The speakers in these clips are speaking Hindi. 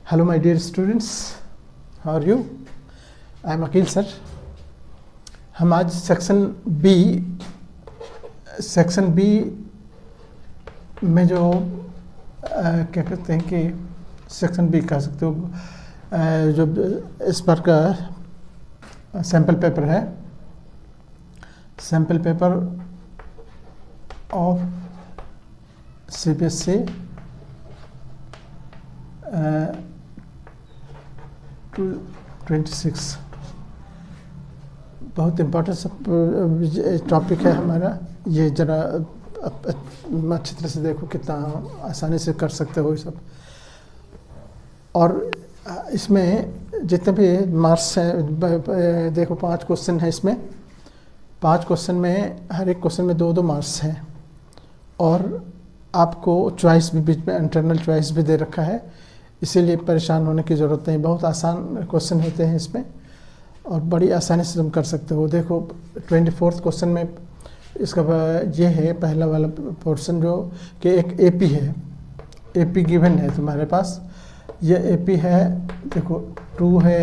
Hello my dear students, how are you? I am Aqeel sir. हम आज सेक्शन बी में जो क्या कहते हैं कि सेक्शन बी कह सकते हो, जो इस पर का सैम्पल पेपर है, सैम्पल पेपर ऑफ CBSE 26 बहुत इम्पोर्टेंट टॉपिक है हमारा। ये ज़रा अच्छी तरह से देखो, कितना आसानी से कर सकते हो ये सब। और इसमें जितने भी मार्क्स हैं, देखो 5 क्वेश्चन हैं इसमें। 5 क्वेश्चन में हर एक क्वेश्चन में 2-2 मार्क्स हैं, और आपको चॉइस भी बीच में इंटरनल चॉइस भी दे रखा है, इसीलिए परेशान होने की ज़रूरत नहीं। बहुत आसान क्वेश्चन होते हैं इसमें और बड़ी आसानी से तुम कर सकते हो। देखो 24th क्वेश्चन में इसका ये है पहला वाला पोर्शन, जो कि एक AP है। AP गिवन है तुम्हारे पास, ये AP है। देखो 2 है,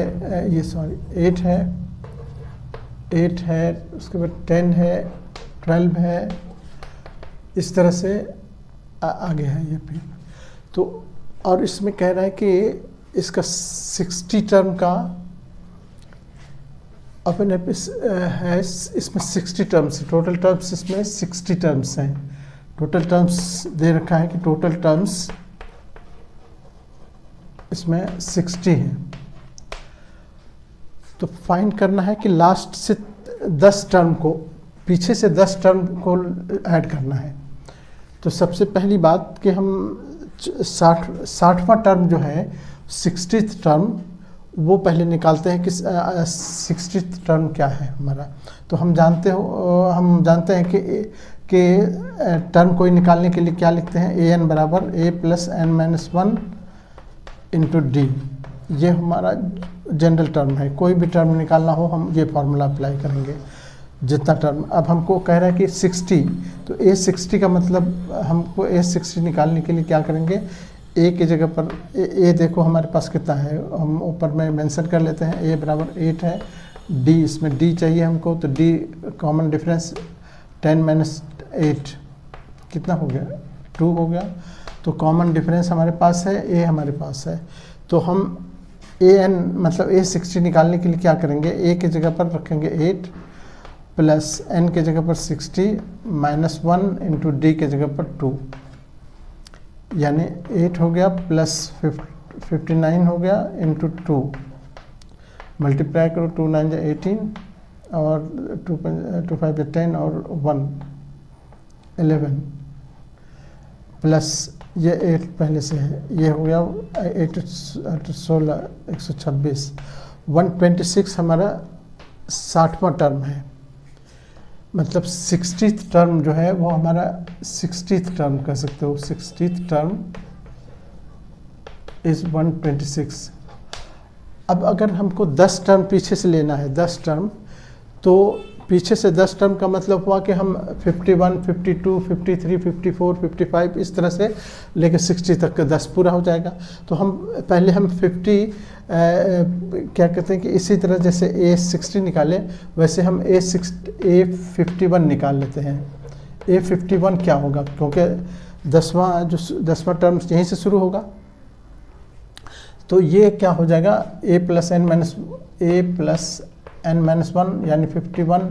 ये सॉरी 8 है, उसके बाद 10 है, 12 है, इस तरह से आगे है ये भी। तो और इसमें कह रहा है कि इसका 60 टर्म का अपन है, इसमें 60 टर्म्स, टोटल टर्म्स इसमें 60 टर्म्स हैं। टोटल टर्म्स दे रखा है कि टोटल टर्म्स इसमें 60 हैं। तो फाइंड करना है कि लास्ट से 10 टर्म को, पीछे से 10 टर्म को ऐड करना है। तो सबसे पहली बात कि हम 60वां टर्म जो है, 60th टर्म, वो पहले निकालते हैं कि 60th टर्म क्या है हमारा। तो हम जानते हैं कि टर्म कोई निकालने के लिए क्या लिखते हैं, an बराबर a + n-1 इंटू डी। ये हमारा जनरल टर्म है। कोई भी टर्म निकालना हो हम ये फार्मूला अप्लाई करेंगे, जितना टर्म। अब हमको कह रहा है कि 60, तो a60 का मतलब हमको a60 निकालने के लिए क्या करेंगे, a की जगह पर a देखो हमारे पास कितना है, हम ऊपर में मेंशन कर लेते हैं। a बराबर 8 है, d इसमें d चाहिए हमको, तो d कॉमन डिफरेंस 10 - 8 कितना हो गया, 2 हो गया। तो कॉमन डिफरेंस हमारे पास है, a हमारे पास है। तो हम an मतलब a60 निकालने के लिए क्या करेंगे, a की जगह पर रखेंगे 8 प्लस n के जगह पर 60 -1 इंटू डी के जगह पर 2, यानी 8 हो गया प्लस 59 हो गया इंटू 2। मल्टीप्लाई करो, 2 9 = 18 और 2 5 = 10 और 1 11 प्लस ये 8 पहले से है, ये हो गया 8 16 126। 126 हमारा 60वां टर्म है। मतलब 60th टर्म जो है वो हमारा 60th टर्म कह सकते हो। 60th term is 126। अब अगर हमको 10 टर्म पीछे से लेना है, 10 टर्म, तो पीछे से 10 टर्म का मतलब हुआ कि हम 51, 52, 53, 54, 55 इस तरह से लेके 60 तक का 10 पूरा हो जाएगा। तो हम पहले 50 क्या कहते हैं कि इसी तरह जैसे A60 निकाले, वैसे हम A51 निकाल लेते हैं। A51 क्या होगा, क्योंकि 10वां टर्म यहीं से शुरू होगा। तो ये क्या हो जाएगा, a + n-1 यानी 51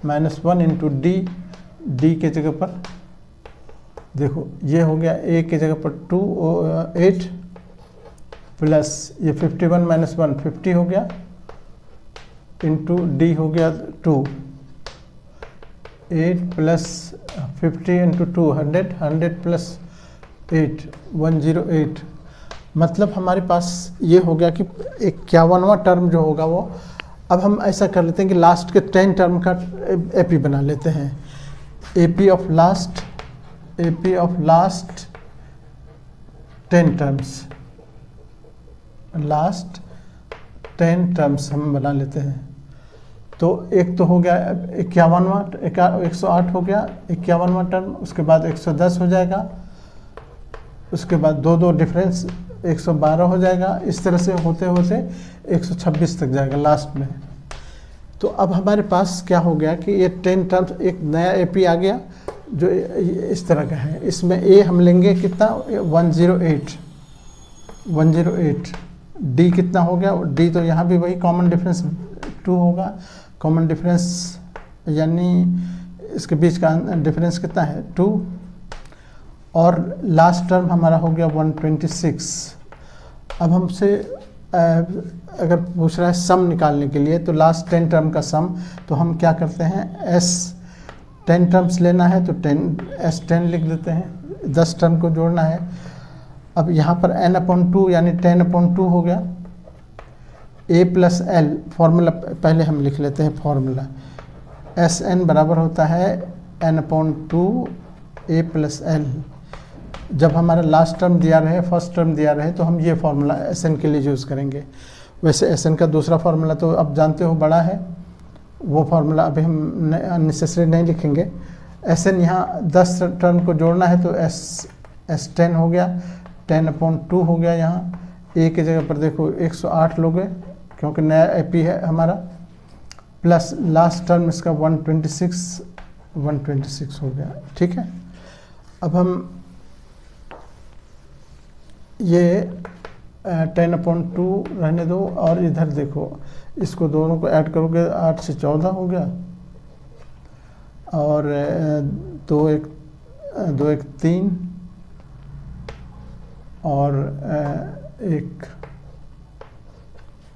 - 1 इंटू डी के जगह पर देखो ये हो गया, a की जगह पर 8 प्लस ये 51 - 1 50 हो गया इंटू डी हो गया 2। 8 प्लस 50 इंटू 2 100 प्लस 8 108। मतलब हमारे पास ये हो गया कि 51वां टर्म जो होगा वो। अब हम ऐसा कर लेते हैं कि लास्ट के 10 टर्म का AP बना लेते हैं। AP of last 10 terms, last 10 terms हम बना लेते हैं। तो एक तो हो गया 51वां, 108 हो गया 51वां टर्म, उसके बाद 110 हो जाएगा, उसके बाद 2 डिफरेंस 112 हो जाएगा, इस तरह से होते होते 126 तक जाएगा लास्ट में। तो अब हमारे पास क्या हो गया कि ये 10 टर्म्स, एक नया एपी आ गया जो इस तरह का है। इसमें ए हम लेंगे कितना, 108, डी कितना हो गया, डी तो यहाँ भी वही कॉमन डिफरेंस 2 होगा, कॉमन डिफरेंस यानी इसके बीच का डिफरेंस कितना है 2, और लास्ट टर्म हमारा हो गया 126। अब हमसे अगर पूछ रहा है सम निकालने के लिए, तो लास्ट 10 टर्म का सम, तो हम क्या करते हैं, एस 10 टर्म्स लेना है तो 10 लिख देते हैं, 10 टर्म को जोड़ना है। अब यहाँ पर n/2 यानी 10/2 हो गया। a प्लस एल फॉर्मूला पहले हम लिख लेते हैं, फॉर्मूला Sn बराबर होता है n/2 a प्लस एल। जब हमारा लास्ट टर्म दिया रहे, फर्स्ट टर्म दिया रहे, तो हम ये फार्मूला Sn के लिए यूज़ करेंगे। वैसे Sn का दूसरा फार्मूला तो अब जानते हो बड़ा है, वो फार्मूला अभी हम अननेसेसरी नहीं लिखेंगे। Sn यहाँ 10 टर्म को जोड़ना है तो S10 हो गया, 10/2 हो गया। यहाँ a की जगह पर देखो 108 लोगे क्योंकि नया एपी है हमारा, प्लस लास्ट टर्म इसका 126 हो गया। ठीक है, अब हम ये 10/2 रहने दो, और इधर देखो इसको दोनों को ऐड करोगे 8 से 14 हो गया, और 2 1 3 और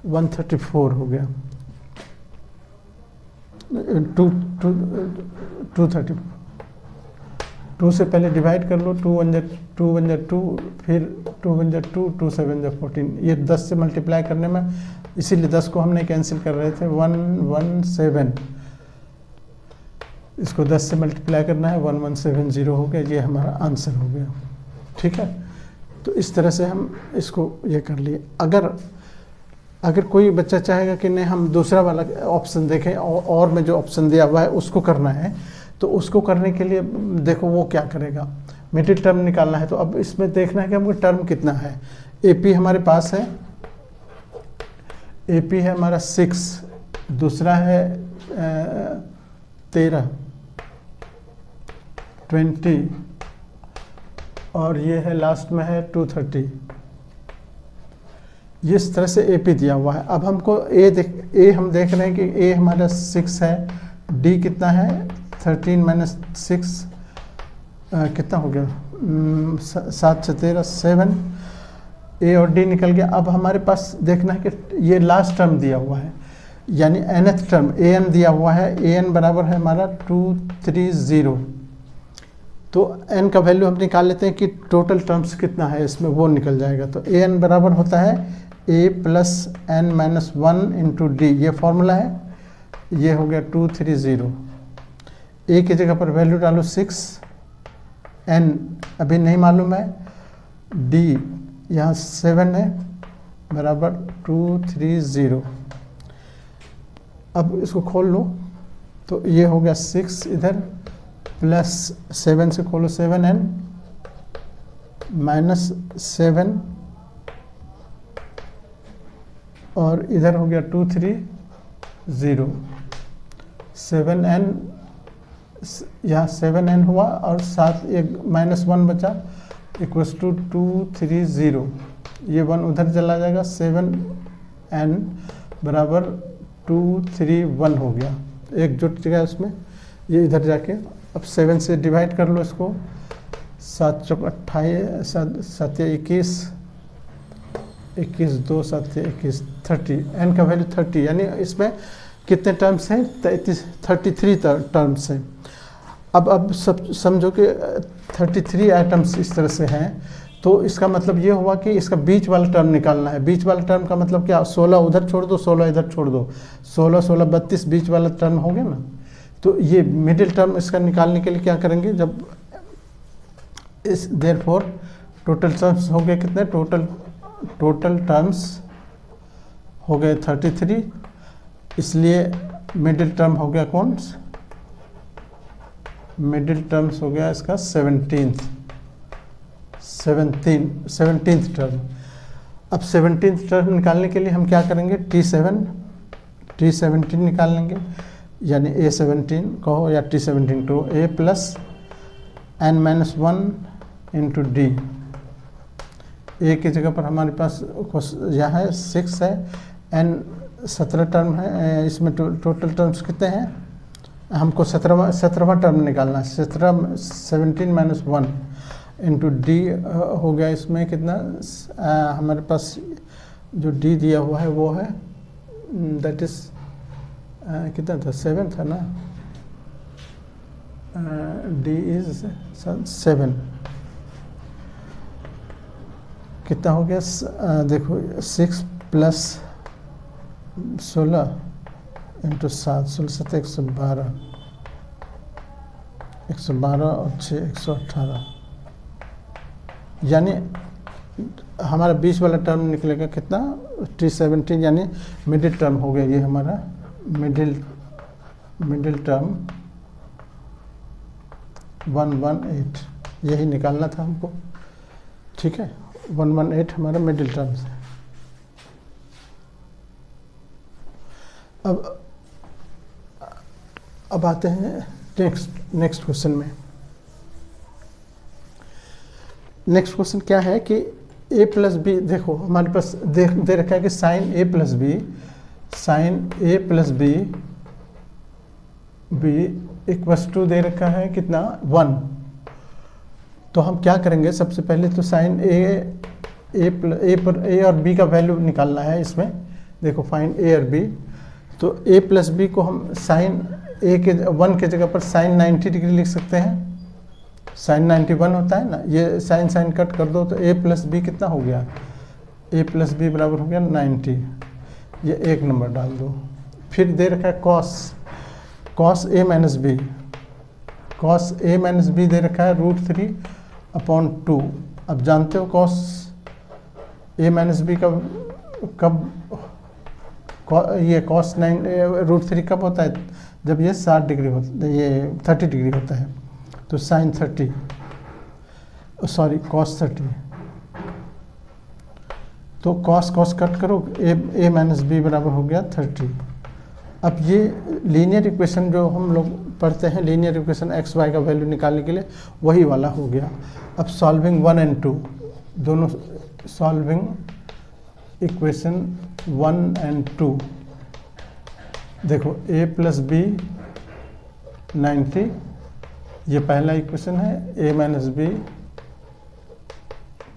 134 हो गया, 234। 2 से पहले डिवाइड कर लो, 2 1 2, फिर 2 1 2, 2 7 14। ये 10 से मल्टीप्लाई करने में, इसीलिए 10 को हमने कैंसिल कर रहे थे, 117। इसको 10 से मल्टीप्लाई करना है, 1170 हो गया, ये हमारा आंसर हो गया। ठीक है, तो इस तरह से हम इसको ये कर लिए। अगर कोई बच्चा चाहेगा कि नहीं हम दूसरा वाला ऑप्शन देखें और में जो ऑप्शन दिया हुआ है उसको करना है, तो उसको करने के लिए देखो वो क्या करेगा, मिडिल टर्म निकालना है। तो अब इसमें देखना है कि हमको टर्म कितना है। एपी हमारे पास है, एपी है हमारा 6, दूसरा है 13 20, और ये है लास्ट में है 230। इस तरह से एपी दिया हुआ है। अब हमको ए हम देख रहे हैं कि ए हमारा 6 है, डी कितना है 13 - 6 कितना हो गया, 7 से 13 7, ए और डी निकल गया। अब हमारे पास देखना है कि ये लास्ट टर्म दिया हुआ है, यानी nth टर्म an दिया हुआ है, an बराबर है हमारा 230। तो n का वैल्यू हम निकाल लेते हैं कि टोटल टर्म्स कितना है इसमें, वो निकल जाएगा। तो an बराबर होता है a plus n - 1 into D, ये फॉर्मूला है, ये हो गया 230। a की जगह पर वैल्यू डालो 6, n अभी नहीं मालूम है, d यहाँ 7 है, बराबर 230। अब इसको खोल लो, तो ये हो गया 6 इधर, प्लस 7 से खोलो 7n माइनस 7, और इधर हो गया 230, 7n यहाँ 7n हुआ, और साथ एक -1 बचा, इक्वल्स टू 230। ये 1 उधर चला जाएगा, 7n बराबर 231 हो गया, एक जुट गया उसमें, ये इधर जाके। अब 7 से डिवाइड कर लो इसको, 7 चौक 28, 7 21, 21 2 7 21 30, n का वैल्यू 30, यानी इसमें कितने टर्म्स हैं, 33 टर्म्स हैं। अब सब समझो कि 33 आइटम्स इस तरह से हैं, तो इसका मतलब ये हुआ कि इसका बीच वाला टर्म निकालना है। बीच वाला टर्म का मतलब क्या, 16 उधर छोड़ दो, 16 इधर छोड़ दो, 16 16 32 बीच वाला टर्म हो गया ना। तो ये मिडिल टर्म इसका निकालने के लिए क्या करेंगे, जब इस देयरफॉर टोटल टर्म्स हो गए कितने, टोटल टर्म्स हो गए 33, इसलिए मिडिल टर्म हो गया कौन, मिडिल टर्म्स हो गया इसका 17th टर्म। अब 17th टर्म निकालने के लिए हम क्या करेंगे, T17 निकाल लेंगे, यानी A17 कहो या T17 कहो, A plus n-1 into D. A की जगह पर हमारे पास यहाँ है 6 है, n 17 टर्म है, इसमें टोटल टर्म्स कितने हैं, हमको 17वां टर्म निकालना है। 17 -1 इंटू डी हो गया, इसमें कितना हमारे पास जो डी दिया हुआ है वो है दैट इज कितना था, 7 था ना, डी इज 7, कितना हो गया, देखो 6 प्लस 16 इंटू 7, 16 7 112, 112 और 6 118, यानी हमारा 20 वाला टर्म निकलेगा कितना, T17, यानी मिडिल टर्म हो गया, ये हमारा मिडिल टर्म 118, यही निकालना था हमको, ठीक है। 118 हमारा मिडिल टर्म है। अब आते हैं नेक्स्ट क्वेश्चन में। नेक्स्ट क्वेश्चन क्या है कि a प्लस बी, देखो हमारे पास दे रखा है कि sine a plus B equals to दे रखा है कितना, 1। तो हम क्या करेंगे, सबसे पहले तो साइन ए और बी का वैल्यू निकालना है इसमें। देखो फाइंड ए और बी, तो a प्लस बी को हम साइन ए के 1 के जगह पर साइन 90 डिग्री लिख सकते हैं, साइन 91 होता है ना, ये साइन कट कर दो तो a प्लस बी कितना हो गया, a प्लस बी बराबर हो गया 90, ये 1 नंबर डाल दो। फिर दे रखा है कॉस a माइनस बी दे रखा है √3/2। अब जानते हो कॉस a माइनस बी ये कॉस √3 कब होता है, जब ये 60 डिग्री होता है, ये 30 डिग्री होता है, तो साइन 30 सॉरी कॉस 30, तो कॉस कट करो, a माइनस बी बराबर हो गया 30। अब ये लीनियर इक्वेशन जो हम लोग पढ़ते हैं, लीनियर इक्वेशन एक्स वाई का वैल्यू निकालने के लिए, वही वाला हो गया। अब सॉल्विंग 1 और 2 दोनों, सॉल्विंग इक्वेशन 1 और 2, देखो a प्लस बी 90, ये पहला इक्वेशन है, a माइनस बी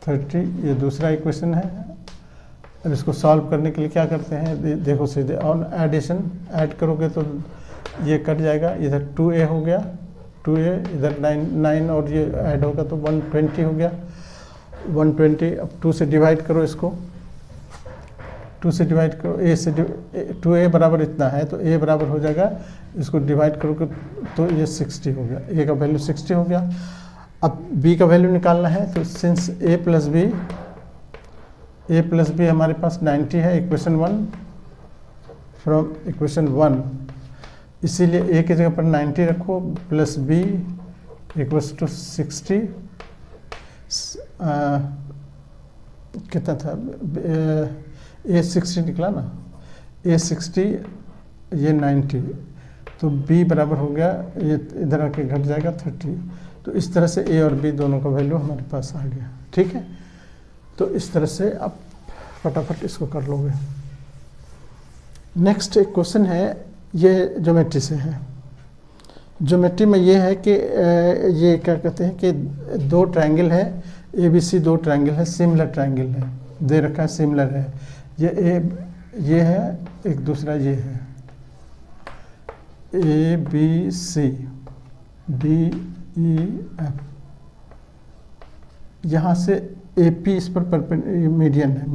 30, ये दूसरा इक्वेशन है। अब इसको सॉल्व करने के लिए क्या करते हैं, देखो सीधे और एडिशन ऐड करोगे तो ये कट जाएगा, इधर 2a हो गया, 2a इधर 9 और ये ऐड होगा तो 120 हो गया, 120। अब 2 से डिवाइड करो इसको, 2 से डिवाइड करो, a से 2a बराबर इतना है तो a बराबर हो जाएगा, इसको डिवाइड करोगे तो ये 60 हो गया, a का वैल्यू 60 हो गया। अब b का वैल्यू निकालना है, तो सिंस a प्लस बी हमारे पास 90 है, इक्वेशन 1 फ्रॉम इक्वेशन 1, इसीलिए a की जगह पर 90 रखो, प्लस b इक्वल्स टू 60, कितना था, a 60 निकला ना, a 60 ये 90, तो b बराबर हो गया, ये इधर आके घट जाएगा 30। तो इस तरह से a और b दोनों का वैल्यू हमारे पास आ गया, ठीक है। तो इस तरह से आप फटाफट इसको कर लोगे। नेक्स्ट एक क्वेश्चन है, ये ज्योमेट्री से है। ज्योमेट्री में ये है कि ये क्या कहते हैं कि 2 ट्रायंगल है, ABC 2 ट्रायंगल है, सिमिलर ट्रायंगल है, दे रखा है सिमिलर है, ये है, एक दूसरा ये है, ABC DEF, यहाँ से AP इस पर मीडियन है,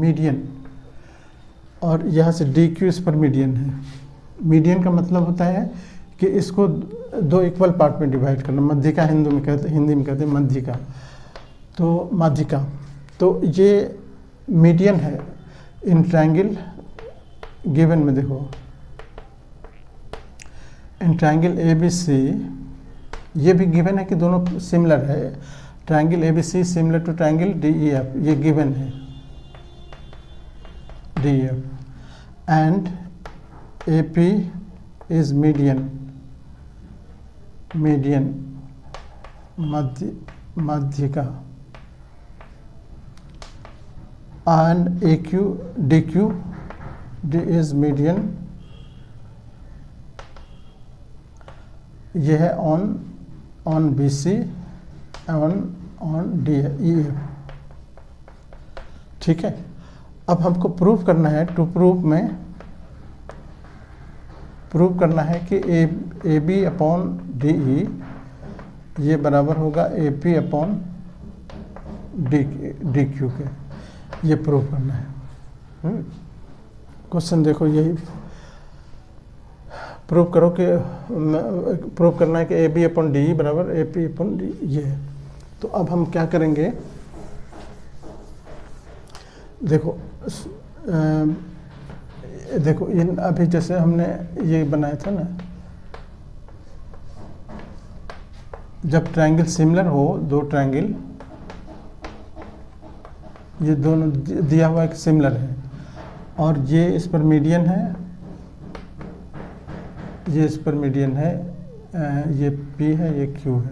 और यहाँ से DQ इस पर मीडियन है। मीडियन का मतलब होता है कि इसको 2 इक्वल पार्ट में डिवाइड करना, मध्यिका हिंदी में कहते हैं मध्यिका, तो माध्यिका। तो ये मीडियन है इन ट्रायंगल गिवन में, देखो इन ट्रायंगल ABC, ये भी गिवन है कि दोनों सिमिलर है, triangle ABC similar to triangle DEF, ये गिवन है। DEF, and AP is median मध्य का, and DQ is median, ये है on BC on DEF। ठीक है, अब हमको प्रूव करना है, प्रूव करना है कि AB अपॉन DE ये बराबर होगा AP अपॉन DQ के, ये प्रूव करना है। क्वेश्चन देखो, यही प्रूव करो कि प्रूव करना है कि AB अपॉन DE बराबर AP अपॉन DE ये है। तो अब हम क्या करेंगे, देखो देखो इन अभी जैसे हमने ये बनाया था ना, जब ट्रायंगल सिमिलर हो, दो ट्रायंगल ये दोनों दिया हुआ एक सिमिलर है और ये इस पर मीडियन है, ये इस पर मीडियन है, ये P है, ये Q है।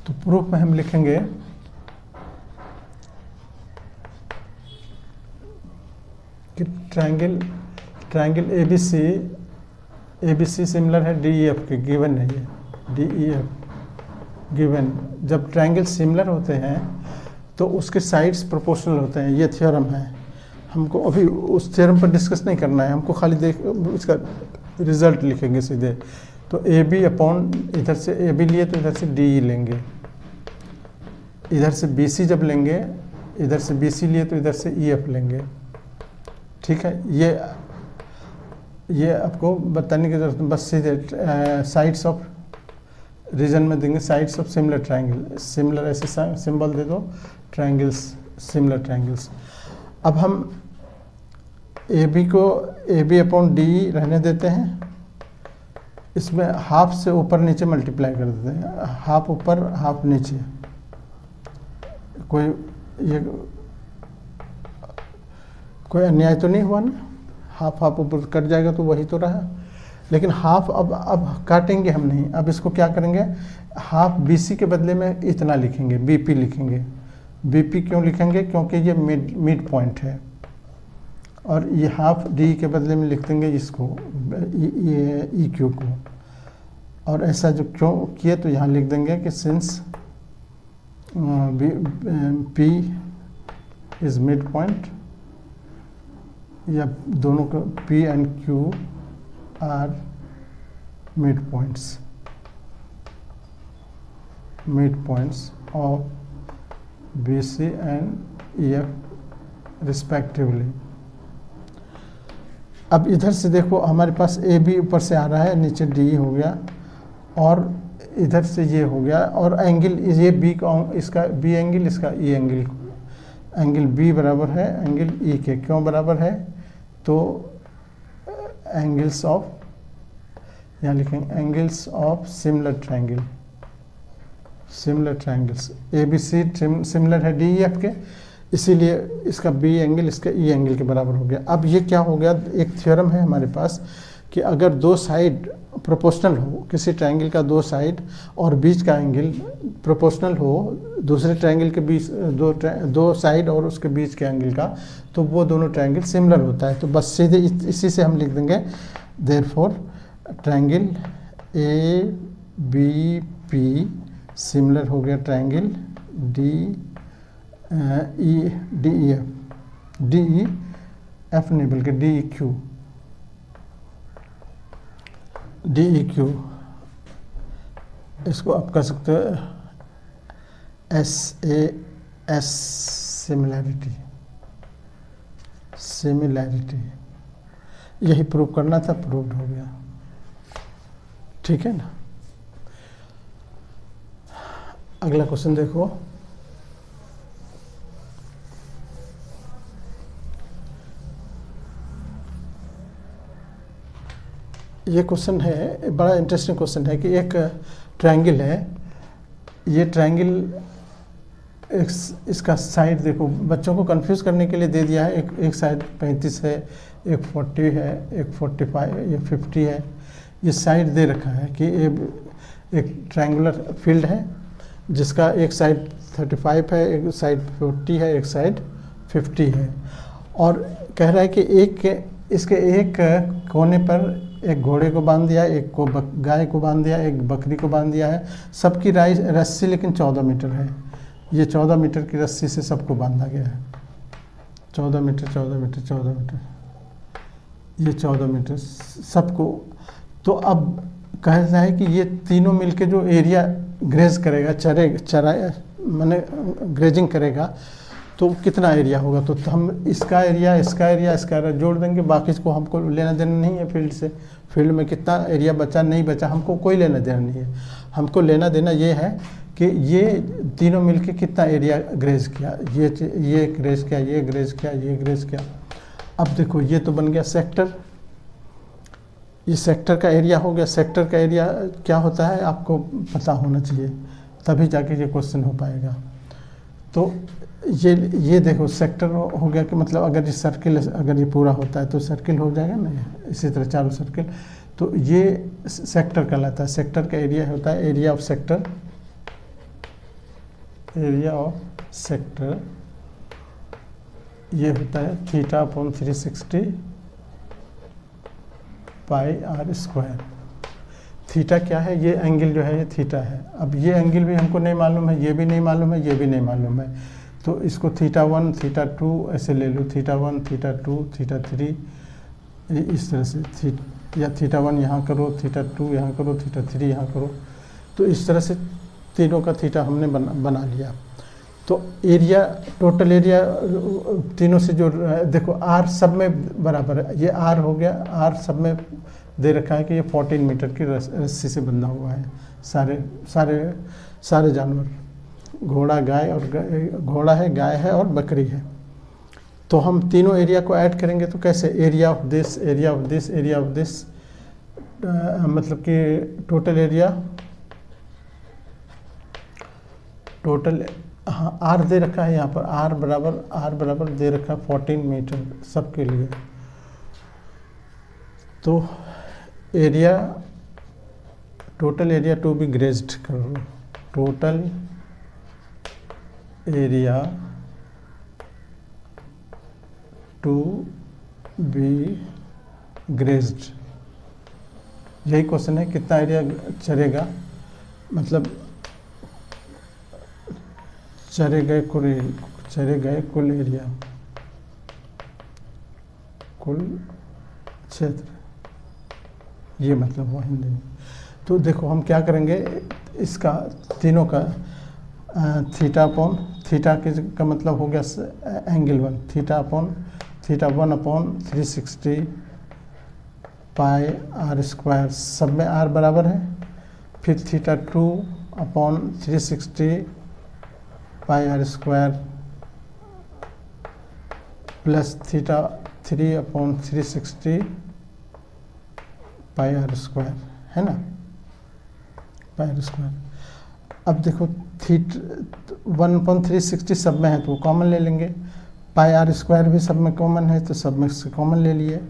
तो प्रूफ में हम लिखेंगे कि ट्रायंगल ABC सिमिलर है DEF के, गिवन है ये DEF गिवन। जब ट्रायंगल सिमिलर होते हैं तो उसके साइड्स प्रोपोर्शनल होते हैं, ये थ्योरम है। हमको अभी उस थ्योरम पर डिस्कस नहीं करना है, हमको खाली इसका रिजल्ट लिखेंगे सीधे। तो AB अपॉन, इधर से AB लिए तो इधर से DE लेंगे, इधर से BC जब लेंगे, इधर से BC लिए तो इधर से EF लेंगे। ठीक है, ये आपको बताने की जरूरत, बस सीधे साइड्स ऑफ रीजन में देंगे, sides of similar triangle, similar ऐसे सिंबल दे दो, ट्रायंगल्स, सिमिलर ट्रायंगल्स। अब हम AB को AB अपॉन DE रहने देते हैं, इसमें हाफ से ऊपर नीचे मल्टीप्लाई कर देते हैं, हाफ ऊपर हाफ नीचे। कोई अन्याय तो नहीं हुआ ना, हाफ ऊपर कट जाएगा तो वही तो रहा, लेकिन हाफ अब काटेंगे हम नहीं। अब इसको क्या करेंगे, हाफ BC के बदले में इतना लिखेंगे, BP लिखेंगे। BP क्यों लिखेंगे, क्योंकि ये मिड पॉइंट है, और ये हाफ DE के बदले में लिख देंगे इसको, ये EQ को। और ऐसा जो क्यों किए, तो यहाँ लिख देंगे कि since P is mid point, या दोनों का P and Q are mid points of BC and EF respectively. अब इधर से देखो, हमारे पास AB ऊपर से आ रहा है, नीचे DE हो गया, और इधर से ये हो गया, और एंगल ये B का, इसका B एंगल, इसका E एंगल, एंगल B बराबर है एंगल E के। क्यों बराबर है, तो एंगल्स ऑफ, यहाँ लिखेंगे angles of similar triangles. ABC similar है DEF के, इसीलिए इसका B एंगल इसका E एंगल के बराबर हो गया। अब ये क्या हो गया, एक थ्योरम है हमारे पास कि अगर दो साइड प्रोपोर्शनल हो, किसी ट्रायंगल का दो साइड और बीच का एंगल प्रोपोर्शनल हो दूसरे ट्रायंगल के बीच, दो साइड और उसके बीच के एंगल का, तो वो दोनों ट्रायंगल सिमिलर होता है। तो बस सीधे इसी से हम लिख देंगे, देयरफॉर ट्रायंगल ABP सिमिलर हो गया ट्रायंगल DEF नहीं बल्कि DEQ। इसको आप कर सकते हो SAS सिमिलैरिटी। यही प्रूव करना था, प्रूव्ड हो गया। ठीक है ना। अगला क्वेश्चन देखो, ये क्वेश्चन है, बड़ा इंटरेस्टिंग क्वेश्चन है कि एक ट्रायंगल है, ये ट्रायंगल इसका साइड देखो, बच्चों को कंफ्यूज करने के लिए दे दिया है। एक साइड 35 है, एक 40 है, एक 45, ये 50 है। ये साइड दे रखा है कि एक ट्रायंगुलर फील्ड है जिसका एक साइड 35 है, एक साइड 40 है, एक साइड 50 है। और कह रहा है कि इसके एक कोने पर एक घोड़े को बांध दिया, एक को गाय को बांध दिया, एक बकरी को बांध दिया है। सबकी रस्सी लेकिन 14 मीटर है। ये 14 मीटर की रस्सी से सबको बांधा गया है। 14 मीटर, 14 मीटर, 14 मीटर, ये 14 मीटर सबको। तो अब कह रहा है कि ये तीनों मिलके जो एरिया ग्रेज करेगा, माने ग्रेजिंग करेगा, तो कितना एरिया होगा। तो हम इसका एरिया जोड़ देंगे। बाकी को हमको लेना देना नहीं है फील्ड से। फील्ड में कितना एरिया बचा नहीं बचा हमको कोई लेना देना नहीं है। हमको लेना देना ये है कि ये तीनों मिलके कितना एरिया ग्रेज किया, ये ग्रेज किया, ये ग्रेज किया, ये ग्रेज किया। अब देखो ये तो बन गया सेक्टर। ये सेक्टर का एरिया हो गया। सेक्टर का एरिया क्या होता है आपको पता होना चाहिए, तभी जाके ये क्वेश्चन हो पाएगा। तो ये देखो सेक्टर हो गया कि मतलब अगर ये सर्किल, अगर ये पूरा होता है तो सर्किल हो जाएगा ना, इसी तरह चारों सर्किल। तो ये सेक्टर कहलाता है। सेक्टर का एरिया होता है area of sector, area of sector ये होता है θ/360 पाई आर स्क्वायर। थीटा क्या है, ये एंगल जो है ये थीटा है। अब ये एंगल भी हमको नहीं मालूम है, ये भी नहीं मालूम है, ये भी नहीं मालूम है। तो इसको θ1 θ2 ऐसे ले लो, θ1 θ2 θ3 इस तरह से या θ1 यहाँ करो, θ2 यहाँ करो, θ3 यहाँ करो। तो इस तरह से तीनों का थीटा हमने बना लिया। तो एरिया, टोटल एरिया तीनों से जो देखो आर सब में बराबर है। ये आर हो गया, आर सब में दे रखा है कि ये 14 मीटर की रस्सी से बंधा हुआ है। सारे जानवर, घोड़ा गाय और घोड़ा है, गाय है और बकरी है। तो हम तीनों एरिया को ऐड करेंगे तो कैसे, area of this, area of this, area of this, मतलब कि टोटल एरिया, टोटल, हाँ आर दे रखा है यहाँ पर, आर बराबर दे रखा है 14 मीटर सबके लिए। तो area, total area to be grazed करो, total area to be grazed. यही क्वेश्चन है, कितना एरिया चरेगा, मतलब चरे गए कुल एरिया, कुल क्षेत्र, ये मतलब हुआ हिंदी में। तो देखो हम क्या करेंगे, इसका तीनों का थीटा का मतलब हो गया एंगल 1, θ1/360 पाई आर स्क्वायर, सब में आर बराबर है। फिर θ2/360 pi R square plus θ3/360 pi R square, है ना, पाई आर स्क्वायर। अब देखो 1/360 सब में है तो कॉमन ले लेंगे, पाई आर स्क्वायर भी सब में कॉमन है तो सब में से कॉमन ले लिए।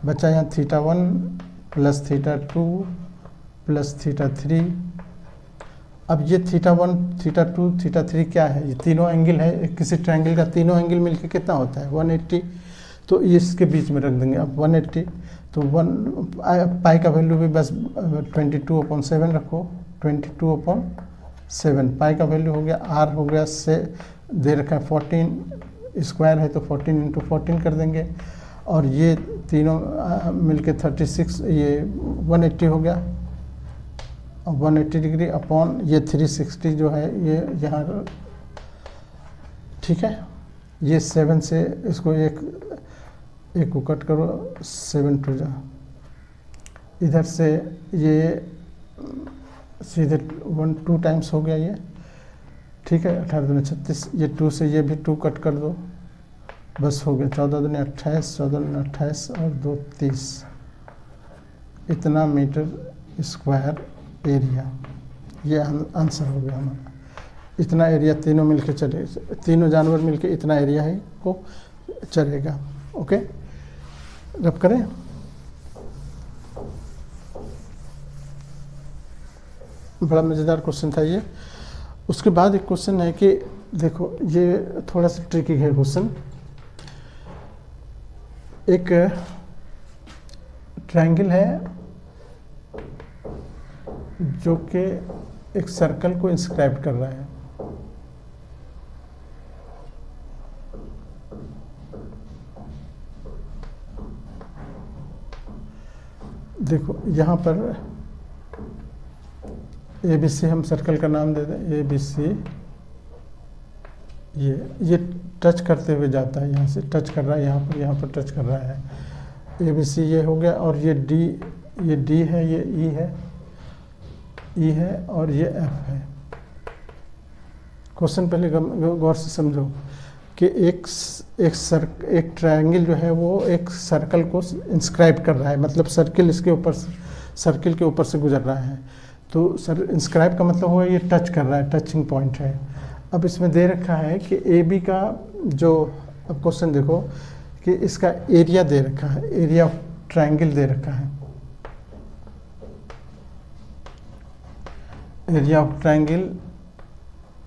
बचा यहाँ θ1 प्लस θ2 प्लस θ3। अब ये θ1 θ2 θ3 क्या है, ये तीनों एंगल है। किसी ट्रायंगल का तीनों एंगल मिलके कितना होता है 180। तो इसके बीच में रख देंगे अब 180। तो पाई का वैल्यू भी बस 22/7 रखो, 22/7। पाई का वैल्यू हो गया, आर हो गया से दे रखा है 14, स्क्वायर है तो 14 × 14 कर देंगे। और ये तीनों मिलके 36, ये 180 हो गया, 180 डिग्री अपॉन ये 360 जो है ये यहाँ, ठीक है। ये 7 से इसको एक को कट करो, 7 2 जा, इधर से ये सीधे 2 टाइम्स हो गया ये, ठीक है। 18 दूनी 36, ये 2 से ये भी 2 कट कर दो, बस हो गया 14 दूनी 28, 14 दूनी 28 और 2 30। इतना मीटर स्क्वायर एरिया, ये आंसर हो गया हमारा। इतना एरिया तीनों मिलके चले, तीनों जानवर मिलके इतना एरिया है वो चलेगा। ओके, रब करें। बड़ा मज़ेदार क्वेश्चन था ये। उसके बाद एक क्वेश्चन है कि देखो ये थोड़ा सा ट्रिकी है क्वेश्चन। एक ट्रायंगल है जो कि एक सर्कल को इंस्क्राइब कर रहा है। देखो यहाँ पर ABC हम सर्कल का नाम दे दें, ABC। ये टच करते हुए जाता है, यहाँ से टच कर रहा है, यहाँ पर टच कर रहा है। ABC ये हो गया, और ये D है, ये E है और ये F है। क्वेश्चन पहले गौर से समझो कि एक ट्रायंगल जो है वो एक सर्कल को इंस्क्राइब कर रहा है, मतलब सर्कल के ऊपर से गुजर रहा है। तो इंस्क्राइब का मतलब हुआ ये टच कर रहा है, टचिंग पॉइंट है। अब इसमें दे रखा है कि AB का जो, अब क्वेश्चन देखो कि इसका एरिया दे रखा है, एरिया ऑफ ट्रायंगल दे रखा है। एरिया ऑफ ट्रायंगल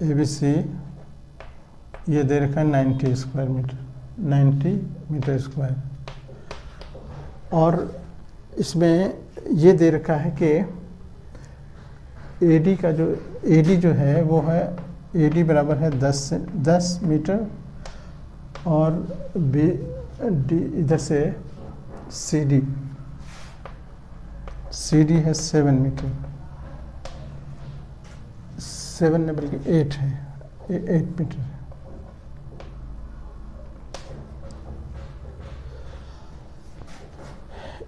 ABC ये दे रखा है 90 स्क्वायर मीटर, 90 मीटर स्क्वायर। और इसमें ये दे रखा है कि AD का जो AD जो है वो है, AD बराबर है 10 मीटर, और BD इधर से CD है 7 मीटर, 7 नहीं बल्कि 8 है, 8 मीटर।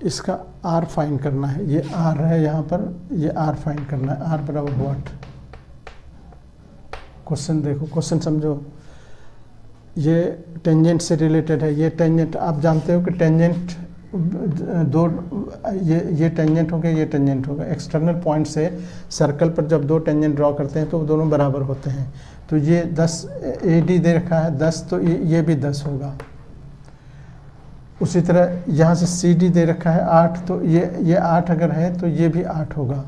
इसका R फाइंड करना है, ये R है यहाँ पर, ये R फाइंड करना है। R बराबर व्हाट? क्वेश्चन देखो, क्वेश्चन समझो। ये टेंजेंट से रिलेटेड है। ये टेंजेंट आप जानते हो कि टेंजेंट दो, ये टेंजेंट हो गया, ये टेंजेंट होगा। एक्सटर्नल पॉइंट से सर्कल पर जब दो टेंजेंट ड्रॉ करते हैं तो वो दोनों बराबर होते हैं। तो ये 10 AD दे रखा है 10, तो ये भी 10 होगा। उसी तरह यहाँ से CD दे रखा है 8, तो ये 8 अगर है तो ये भी 8 होगा।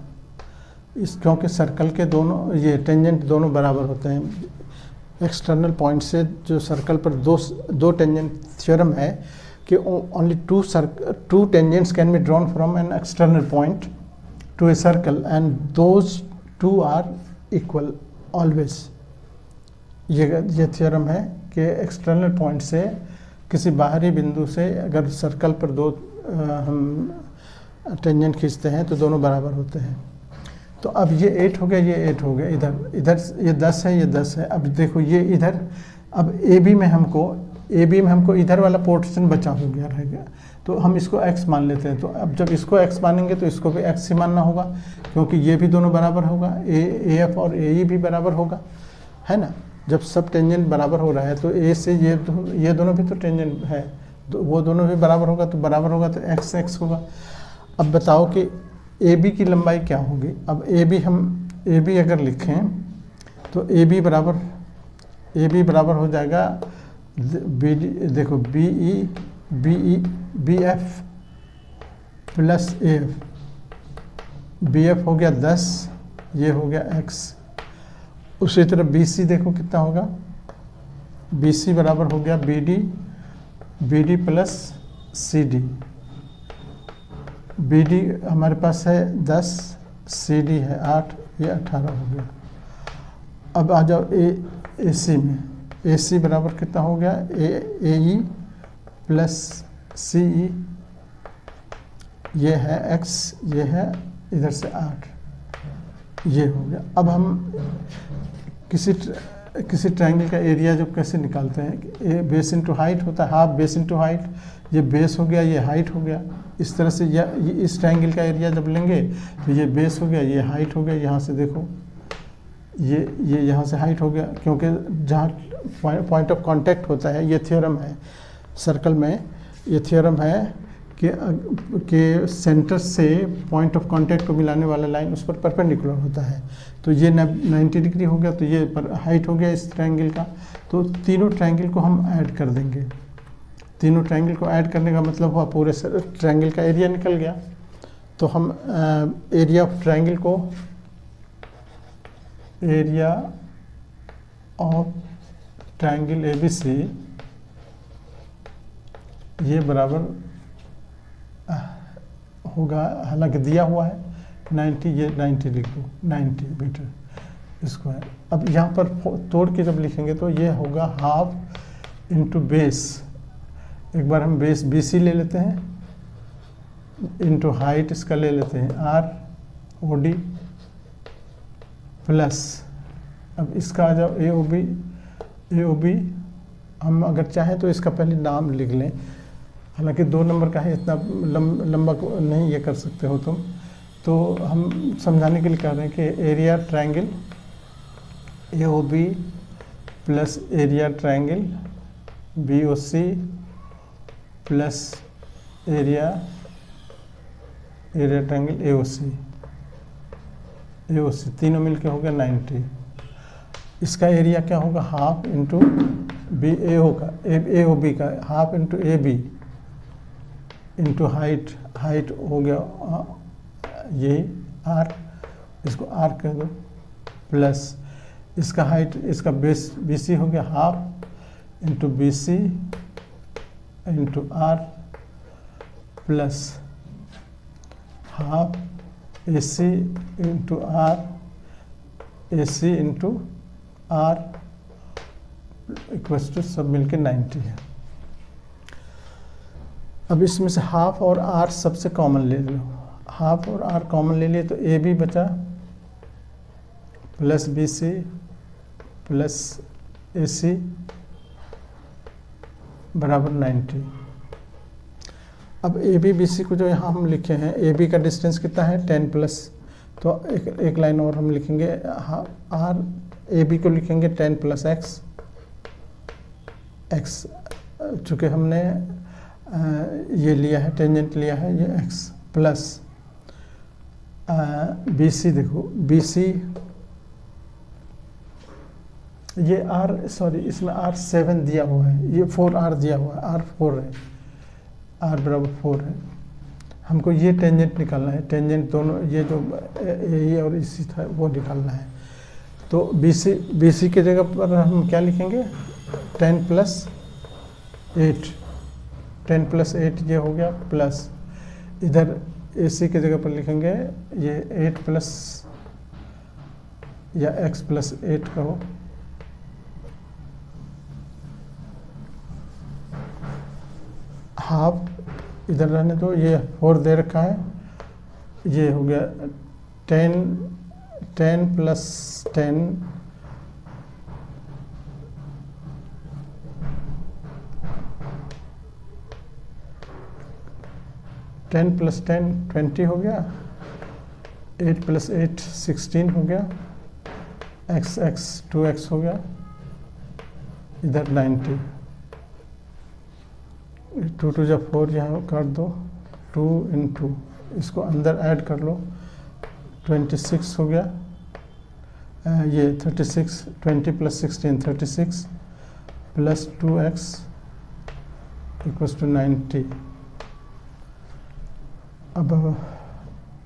क्योंकि सर्कल के दोनों ये टेंजेंट दोनों बराबर होते हैं। एक्सटर्नल पॉइंट से जो सर्कल पर दो टेंजेंट थ्योरम है कि only two tangents can be drawn from an external point to a circle and those two are equal always. ये थ्योरम है कि एक्सटर्नल पॉइंट से किसी बाहरी बिंदु से अगर सर्कल पर दो हम टेंजेंट खींचते हैं तो दोनों बराबर होते हैं। तो अब ये 8 हो गया, ये 8 हो गया, इधर ये 10 है, ये 10 है। अब देखो ये इधर, अब AB में हमको इधर वाला पोर्शन बचा हो गया रहेगा, तो हम इसको x मान लेते हैं। तो अब जब इसको x मानेंगे तो इसको भी x ही मानना होगा, क्योंकि ये भी दोनों बराबर होगा, AF और AE भी बराबर होगा, है ना। जब सब टेंजेंट बराबर हो रहा है तो A से ये दोनों भी तो टेंजेंट है, तो वो दोनों भी बराबर होगा, तो बराबर होगा तो x होगा। अब बताओ कि AB की लंबाई क्या होगी। अब AB अगर लिखें तो AB बराबर हो जाएगा देखो BF प्लस AF। BF हो गया 10, ये हो गया x। उसी तरह BC देखो कितना होगा, BC बराबर हो गया BD प्लस CD। BD हमारे पास है 10, CD है 8, ये 18 हो गया। अब आ जाओ AC में, AC बराबर कितना हो गया, AE प्लस CE, ये है x, ये है इधर से 8, ये हो गया। अब हम किसी ट्रायंगल का एरिया जब कैसे निकालते हैं, बेस इनटू हाइट होता है, हाफ बेस इनटू हाइट। ये बेस हो गया, ये हाइट हो गया। इस तरह से इस ट्रायंगल का एरिया जब लेंगे तो ये बेस हो गया, ये हाइट हो गया। यहाँ से देखो ये यहाँ से हाइट हो गया, क्योंकि जहाँ पॉइंट ऑफ कांटेक्ट होता है, ये थ्योरम है सर्कल में, ये थ्योरम है के सेंटर से पॉइंट ऑफ कांटेक्ट को मिलाने वाला लाइन उस पर परपेंडिकुलर होता है। तो ये 90 डिग्री हो गया, तो ये हाइट हो गया इस ट्रायंगल का। तो तीनों ट्रायंगल को हम ऐड कर देंगे। तीनों ट्रायंगल को ऐड करने का मतलब हुआ पूरे ट्रायंगल का एरिया निकल गया। तो हम एरिया ऑफ ट्रायंगल को, एरिया ऑफ ट्रायंगल ABC ये बराबर होगा, हालांकि दिया हुआ है 90, ये 90 लिख दो, 90 मीटर स्क्वायर। अब यहाँ पर तोड़ के जब लिखेंगे तो ये होगा हाफ इंटू बेस, एक बार हम बेस BC ले लेते हैं, इंटू हाइट इसका ले लेते हैं ROD प्लस, अब इसका आ जाओ AOB हम अगर चाहें तो इसका पहले नाम लिख लें, हालांकि 2 नंबर का है, इतना लंबा नहीं ये कर सकते हो तुम, तो हम समझाने के लिए कह रहे हैं कि area triangle AOB plus area triangle BOC plus area triangle AOC तीनों मिलके हो गया 90। इसका एरिया क्या होगा, हाफ इंटू AOB का half into AB into height हो गया ये R, इसको R कह दो, प्लस इसका हाइट, इसका बेस BC हो गया half into BC into R plus half AC into R, AC into R equals to सब मिलके 90 है। अब इसमें से हाफ और R सबसे कॉमन ले लो, हाफ और R कॉमन ले लिए तो AB बचा प्लस BC प्लस AC बराबर 90। अब AB BC को जो यहाँ हम लिखे हैं, AB का डिस्टेंस कितना है 10 प्लस, तो एक लाइन और हम लिखेंगे, R AB को लिखेंगे 10 प्लस x, चूँकि हमने ये लिया है, टेंजेंट लिया है, ये x प्लस BC, देखो BC ये इसमें R7 दिया हुआ है, ये 4R दिया हुआ है, R4 है, R बराबर 4 है। हमको ये टेंजेंट निकालना है, टेंजेंट दोनों ये जो ये और इसी था वो निकालना है। तो BC के जगह पर हम क्या लिखेंगे, 10 प्लस 8 ये हो गया, प्लस इधर AC के जगह पर लिखेंगे ये 8 प्लस या x प्लस 8 कहो, हाफ इधर रहने दो, ये 4 दे रखा है, ये हो गया 10 प्लस 10 10 प्लस 10 20 हो गया, 8 प्लस 8 16 हो गया, x 2x हो गया, इधर 90, 2 2 जब 4 यहाँ कर दो, 2 इंटू इसको अंदर ऐड कर लो, 26 हो गया, ये 36, 20 plus 16 36 plus 2x equals to 90। अब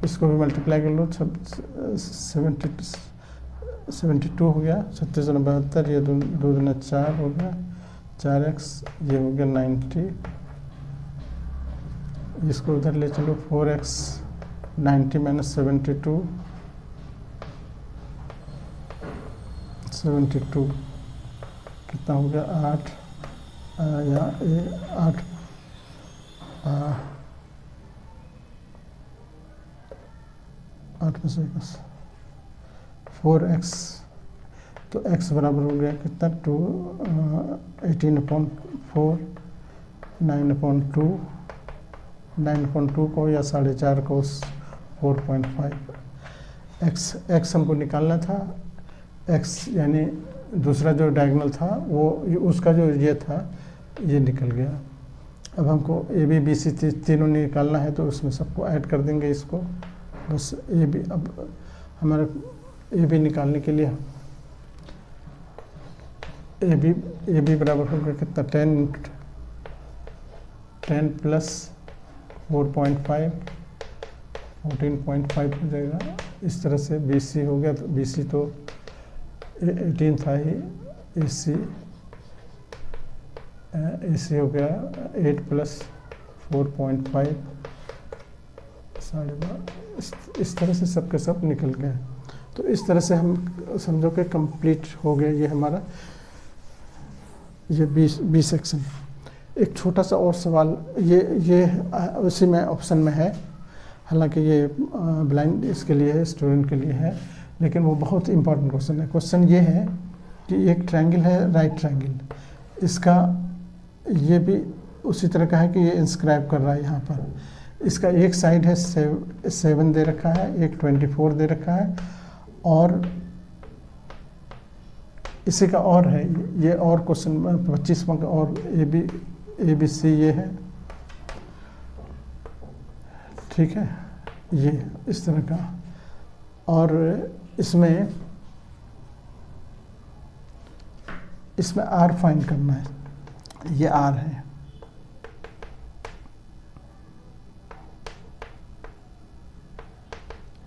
इसको भी मल्टीप्लाई कर लो, 72 हो गया, 36 और 72, ये 2 दूना 4 हो गया, 4x, ये हो गया 90, इसको उधर ले चलो, 4x 90 माइनस 72 कितना हो गया, 8 यहाँ 8 8 में से 4x, तो x बराबर हो गया कितना, 2 18/4 9/2 9/2 को या 4.5 को 4.5, x हमको निकालना था, x यानी दूसरा जो डायगोनल था वो उसका जो ये था ये निकल गया। अब हमको ए बी बी सी तीनों निकालना है, तो उसमें सबको ऐड कर देंगे इसको। बस ए बी, अब हमारा ए बी निकालने के लिए ए बी बराबर होगा कितना, 10 प्लस 4.5 14.5 हो जाएगा। इस तरह से बी सी हो गया, तो बी सी तो 18 था ही, ए सी हो गया 8 प्लस 4.5 12.5। इस तरह से सब के सब निकल गए। तो इस तरह से हम समझो कि कंप्लीट हो गया ये हमारा ये बी सेक्शन। एक छोटा सा और सवाल, ये उसी में ऑप्शन में है, हालांकि ये ब्लाइंड इसके लिए है, स्टूडेंट के लिए है, लेकिन वो बहुत इंपॉर्टेंट क्वेश्चन है। क्वेश्चन ये है कि एक ट्रायंगल है, राइट ट्रायंगल, इसका ये भी उसी तरह का है कि ये इंस्क्राइब कर रहा है यहाँ पर। इसका एक साइड है 7 दे रखा है, एक 24 दे रखा है, और इसी का और है ये, और क्वेश्चन 25वां का और ए बी सी ये है, ठीक है, ये इस तरह का। और इसमें आर फाइंड करना है, ये आर है,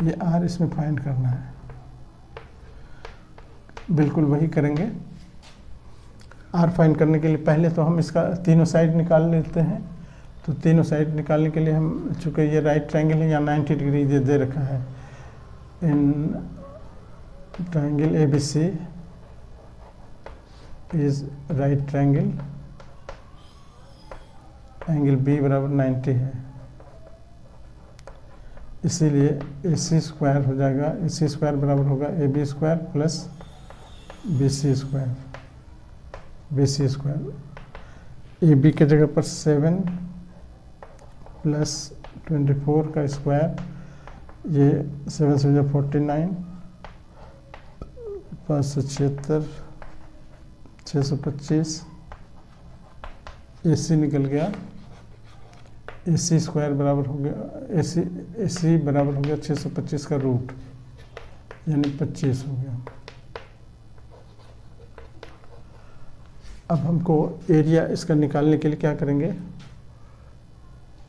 ये आर इसमें फाइंड करना है। बिल्कुल वही करेंगे। आर फाइंड करने के लिए पहले तो हम इसका तीनों साइड निकाल लेते हैं। तो तीनों साइड निकालने के लिए हम, चूँकि ये राइट ट्रायंगल है, यहाँ 90 डिग्री ये दे रखा है। In triangle A B C is right triangle, angle B बराबर 90 है, इसीलिए ए सी स्क्वायर हो जाएगा। ए सी स्क्वायर बराबर होगा A B square plus B C square. B C square A B के जगह पर 7 प्लस 24 का स्क्वायर, ये 7 से 49, 576, 625, ए सी निकल गया। ए सी स्क्वायर बराबर हो गया, ए सी बराबर हो गया 625 का रूट, यानी 25 हो गया। अब हमको एरिया इसका निकालने के लिए क्या करेंगे,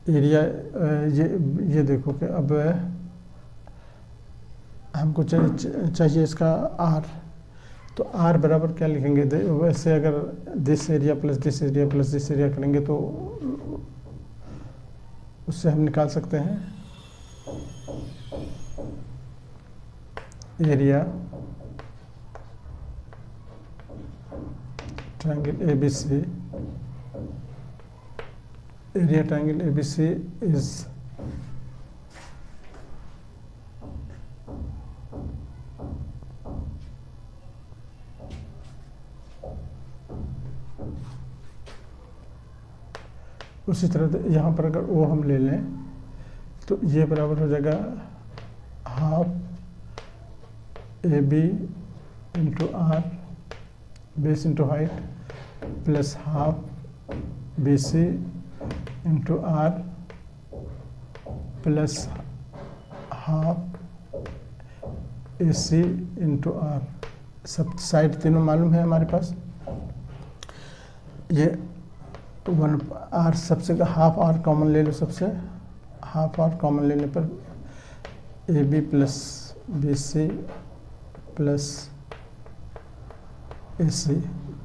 एरिया ये देखो कि अब हमको चाहिए इसका आर, तो आर बराबर क्या लिखेंगे, वैसे अगर this area plus this area plus this area करेंगे तो उससे हम निकाल सकते हैं area triangle A B C. Area triangle A B C is उसी तरह यहाँ पर अगर वो हम ले लें तो ये बराबर हो जाएगा half A B into R base into height plus half B C into R plus half A C into R. सब साइड तीनों मालूम है हमारे पास। ये 1 आर सबसे हाफ आर कॉमन ले लो, सबसे हाफ आर कॉमन लेने पर A B plus B C plus A C,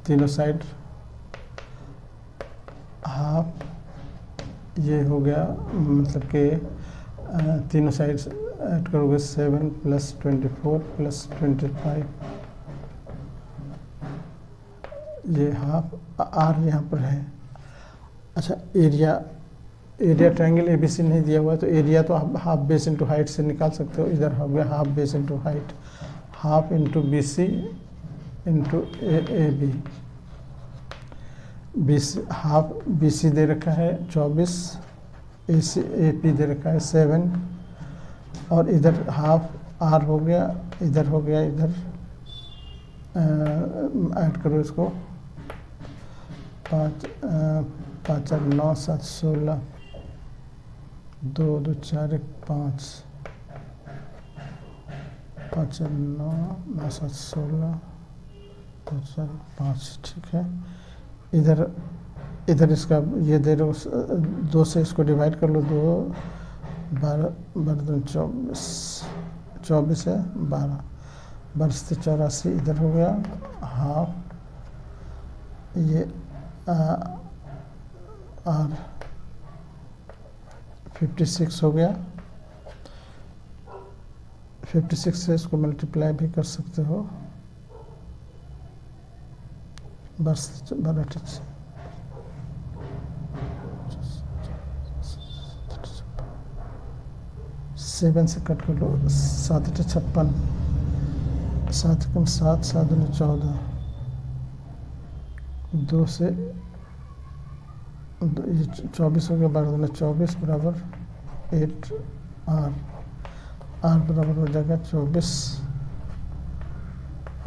तीनों साइड हाफ, ये हो गया, मतलब कि तीनों साइड ऐड करोगे 7 प्लस 24 प्लस 25, ये हाफ आर यहाँ पर है। अच्छा, area triangle A B C नहीं दिया हुआ है, तो एरिया तो आप हाफ बेस इंटू हाइट से निकाल सकते हो। इधर हो गया half base into height, half into B C into A B. Half B C दे रखा है 24, ए सी ए पी दे रखा है 7, और इधर हाफ आर हो गया, इधर हो गया, इधर ऐड करो इसको 5 8 9 7 16, 2 2 4 1 5, 5 8 9 9 7 16, 2 4 5, ठीक है। इधर इधर इसका ये दे दो, 2 से इसको डिवाइड कर लो, 2 12 12 24, 24 है 12, 12 से 84 इधर हो गया हाफ, ये और 56 हो गया। 56 से इसको मल्टीप्लाई भी कर सकते हो, 12 7 से कट कर लो, 7 8 56, 7 कम 7, 7 दूनी 14, 2 से ये 24 हो गया, 12 दूनी 24 बराबर 8 आर बराबर हो जाएगा 24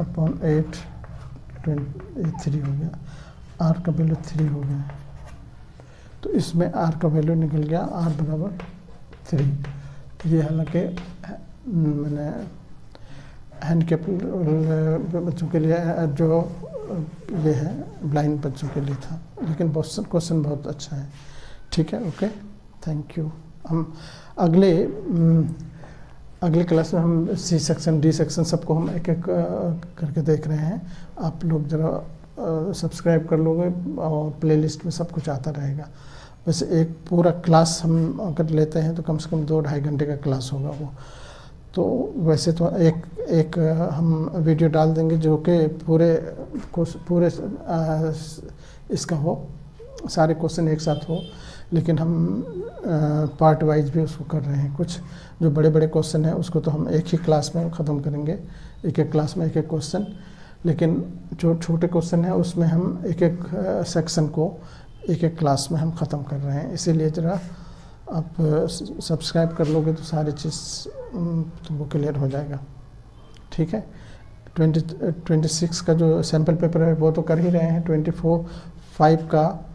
अपॉन 8, 3 हो गया। आर का वैल्यू 3 हो गया, तो इसमें आर का वैल्यू निकल गया आर बराबर 3। ये हालांकि मैंने हैंडीकैप बच्चों के लिए जो ये है ब्लाइंड बच्चों के लिए था, लेकिन क्वेश्चन बहुत अच्छा है, ठीक है। Okay, thank you. हम अगले क्लास में हम सी सेक्शन डी सेक्शन सबको हम एक एक करके देख रहे हैं। आप लोग ज़रा सब्सक्राइब कर लोगे और प्लेलिस्ट में सब कुछ आता रहेगा। वैसे एक पूरा क्लास हम अगर लेते हैं तो कम से कम 2 ढाई घंटे का क्लास होगा वो। तो वैसे तो एक हम वीडियो डाल देंगे जो कि पूरे इसका हो, सारे क्वेश्चन एक साथ हो, लेकिन हम पार्ट वाइज भी उसको कर रहे हैं। कुछ जो बड़े बड़े क्वेश्चन हैं उसको तो हम एक ही क्लास में ख़त्म करेंगे, एक एक क्लास में एक एक क्वेश्चन, लेकिन जो छोटे क्वेश्चन हैं उसमें हम एक एक सेक्शन को एक एक क्लास में हम ख़त्म कर रहे हैं। इसीलिए ज़रा आप सब्सक्राइब कर लोगे तो सारी चीज़ तुमको क्लियर हो जाएगा, ठीक है। 26 का जो सैम्पल पेपर है वो तो कर ही रहे हैं। 24/5 का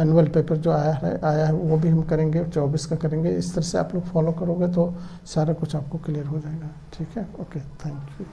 एनुअल पेपर जो आया है वो भी हम करेंगे, 24 का करेंगे। इस तरह से आप लोग फॉलो करोगे तो सारा कुछ आपको क्लियर हो जाएगा, ठीक है। Okay, thank you.